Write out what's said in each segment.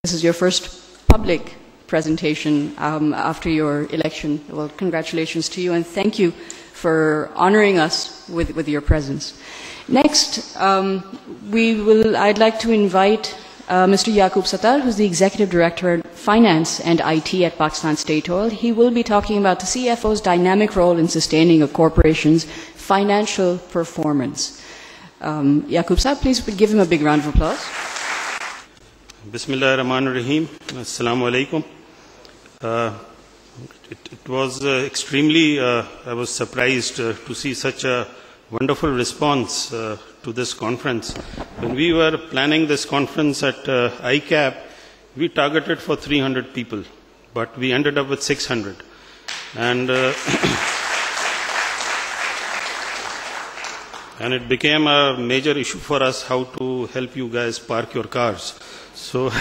This is your first public presentation after your election. Well, congratulations to you and thank you for honouring us with your presence. Next, I'd like to invite Mr. Yaqub Sattar, who's the Executive Director of Finance and IT at Pakistan State Oil. He will be talking about the CFO's dynamic role in sustaining a corporation's financial performance. Yaqub Sattar, please give him a big round of applause. Bismillah ar-Rahman ar-Rahim. Assalamu alaikum. It was extremely, I was surprised to see such a wonderful response to this conference. When we were planning this conference at ICAP, we targeted for 300 people, but we ended up with 600. And and it became a major issue for us how to help you guys park your cars. So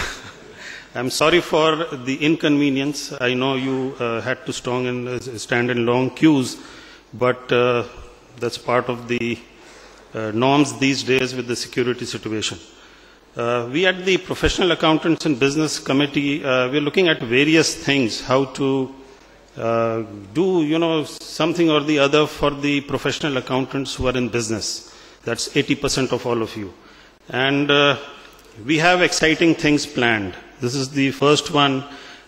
I'm sorry for the inconvenience. I know you had to stand in long queues, but that's part of the norms these days with the security situation. We at the Professional Accountants and Business Committee, we're looking at various things, how to do, something or the other for the professional accountants who are in business. That's 80% of all of you. And we have exciting things planned. This is the first one,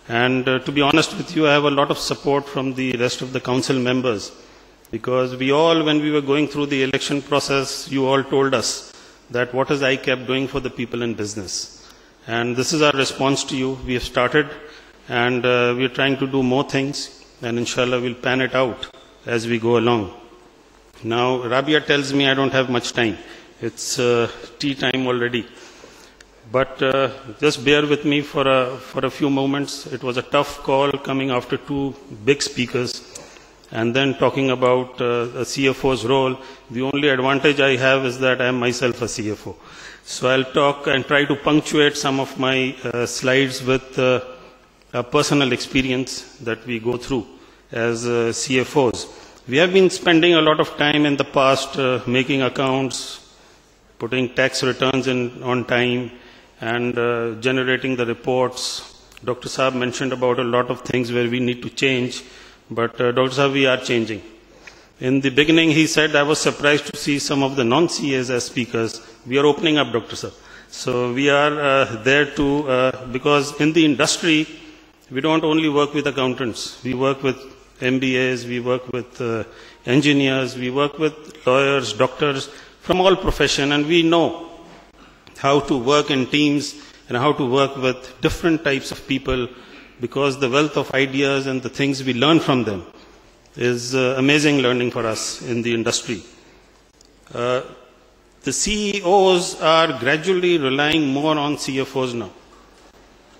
and to be honest with you, I have a lot of support from the rest of the council members, because we all, when we were going through the election process, you all told us that what is ICAP doing for the people in business. And this is our response to you. We have started, and we are trying to do more things, and inshallah we'll pan it out as we go along. Now, Rabia tells me I don't have much time. It's tea time already. But just bear with me for a few moments. It was a tough call coming after two big speakers and then talking about a CFO's role. The only advantage I have is that I am myself a CFO. So I'll talk and try to punctuate some of my slides with a personal experience that we go through as CFOs. We have been spending a lot of time in the past making accounts, putting tax returns in on time, and generating the reports. Dr. Saab mentioned about a lot of things where we need to change, but Dr. Saab, we are changing. In the beginning, he said, I was surprised to see some of the non-CAs as speakers. We are opening up, Dr. Saab. So we are there to, because in the industry, we don't only work with accountants. We work with MBAs, we work with engineers, we work with lawyers, doctors, from all profession, and we know how to work in teams and how to work with different types of people, because the wealth of ideas and the things we learn from them is amazing learning for us in the industry. The CEOs are gradually relying more on CFOs now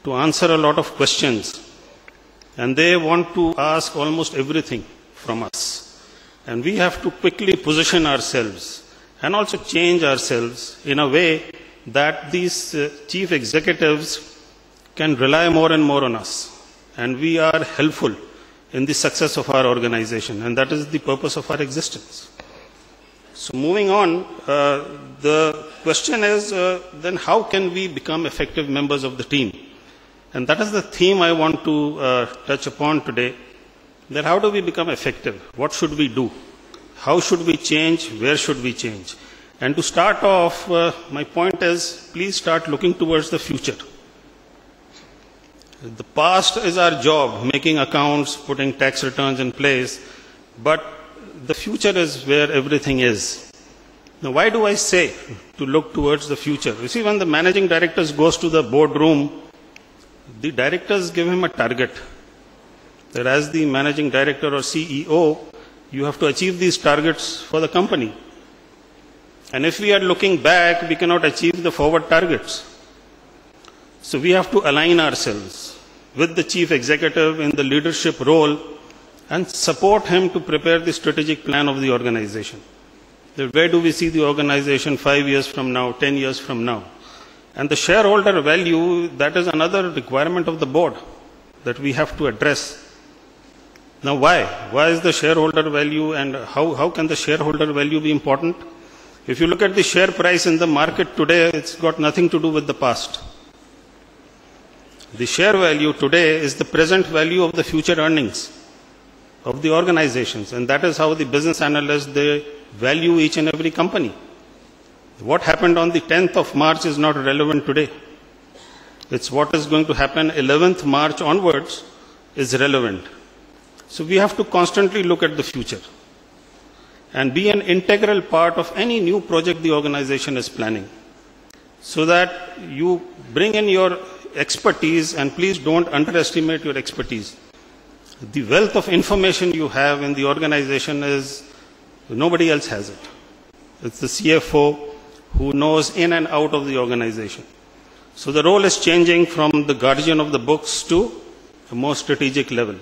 to answer a lot of questions, and they want to ask almost everything from us. And we have to quickly position ourselves and also change ourselves in a way that these chief executives can rely more and more on us, and we are helpful in the success of our organization, and that is the purpose of our existence. So moving on, the question is then how can we become effective members of the team? And that is the theme I want to touch upon today, that how do we become effective? What should we do? How should we change? Where should we change? And to start off, my point is, please start looking towards the future. The past is our job, making accounts, putting tax returns in place, but the future is where everything is. Now, why do I say to look towards the future? You see, when the managing director goes to the boardroom, the directors give him a target. That as the managing director or CEO, you have to achieve these targets for the company. And if we are looking back, we cannot achieve the forward targets. So we have to align ourselves with the chief executive in the leadership role and support him to prepare the strategic plan of the organization. Where do we see the organization 5 years from now, 10 years from now? And the shareholder value, that is another requirement of the board that we have to address. Now why? Why is the shareholder value, and how can the shareholder value be important? If you look at the share price in the market today, it's got nothing to do with the past. The share value today is the present value of the future earnings of the organizations, and that is how the business analysts, they value each and every company. What happened on the 10th of March is not relevant today. It's what is going to happen 11th March onwards is relevant. So we have to constantly look at the future and be an integral part of any new project the organization is planning, so that you bring in your expertise, and please don't underestimate your expertise. The wealth of information you have in the organization is nobody else has it. It's the CFO who knows in and out of the organization. So the role is changing from the guardian of the books to a more strategic level.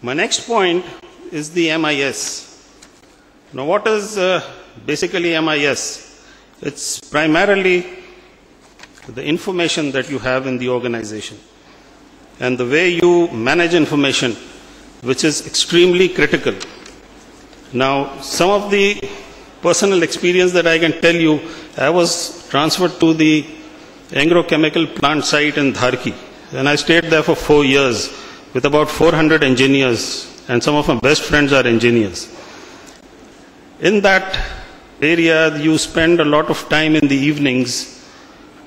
My next point is the MIS. Now, what is basically MIS? It's primarily the information that you have in the organization and the way you manage information, which is extremely critical. Now, some of the personal experience that I can tell you, I was transferred to the agrochemical plant site in Dharki, and I stayed there for 4 years with about 400 engineers, and some of my best friends are engineers. In that area, you spend a lot of time in the evenings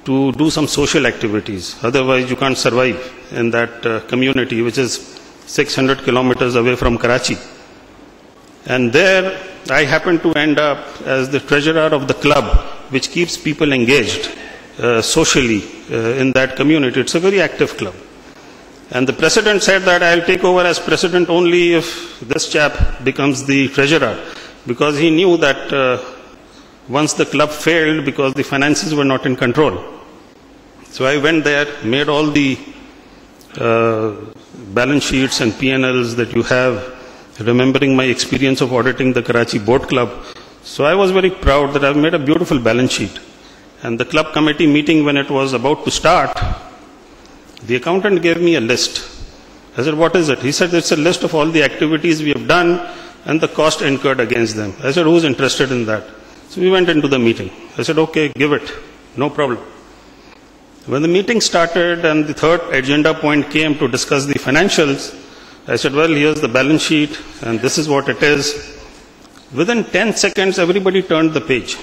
to do some social activities. Otherwise, you can't survive in that community, which is 600 kilometers away from Karachi. And there, I happened to end up as the treasurer of the club, which keeps people engaged socially in that community. It's a very active club. And the president said that I'll take over as president only if this chap becomes the treasurer, because he knew that once the club failed because the finances were not in control. So I went there, made all the balance sheets and P&Ls that you have, remembering my experience of auditing the Karachi Boat Club. So I was very proud that I've made a beautiful balance sheet. And the club committee meeting, when it was about to start, the accountant gave me a list. I said, what is it? He said, it's a list of all the activities we have done and the cost incurred against them. I said, who's interested in that? So we went into the meeting. I said, okay, give it. No problem. When the meeting started and the third agenda point came to discuss the financials, I said, well, here's the balance sheet and this is what it is. Within 10 seconds, everybody turned the page.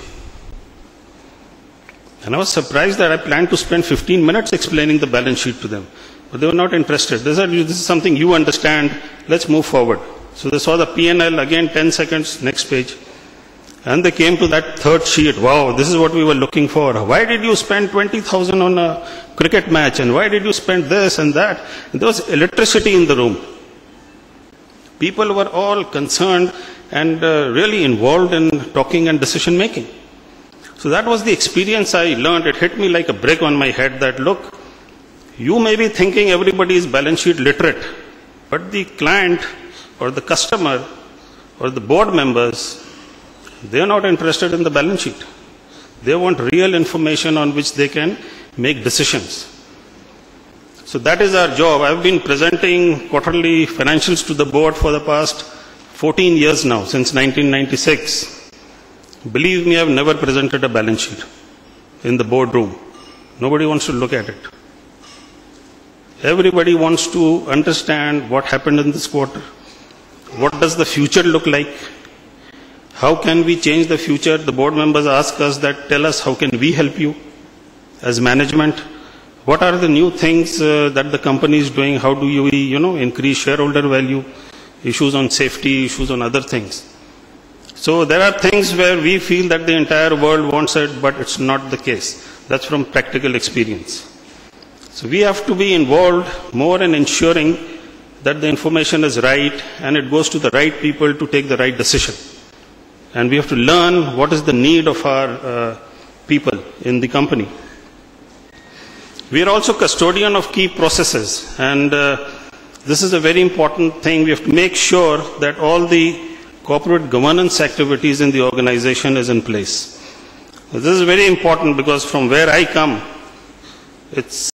And I was surprised that I planned to spend 15 minutes explaining the balance sheet to them. But they were not interested. They said, this is something you understand, let's move forward. So they saw the P&L, again 10 seconds, next page. And they came to that third sheet. Wow, this is what we were looking for. Why did you spend 20,000 on a cricket match? And why did you spend this and that? And there was electricity in the room. People were all concerned and really involved in talking and decision making. So that was the experience I learned. It hit me like a brick on my head that, look, you may be thinking everybody is balance sheet literate, but the client or the customer or the board members, they are not interested in the balance sheet. They want real information on which they can make decisions. So that is our job. I've been presenting quarterly financials to the board for the past 14 years now, since 1996. Believe me, I've never presented a balance sheet in the boardroom. Nobody wants to look at it. Everybody wants to understand what happened in this quarter. What does the future look like? How can we change the future? The board members ask us that, tell us how can we help you as management? What are the new things that the company is doing? How do you, increase shareholder value? Issues on safety, issues on other things. So there are things where we feel that the entire world wants it, but it's not the case. That's from practical experience. So we have to be involved more in ensuring that the information is right and it goes to the right people to take the right decision. And we have to learn what is the need of our people in the company. We are also custodian of key processes, and this is a very important thing. We have to make sure that all the corporate governance activities in the organization is in place. This is very important because from where I come, it's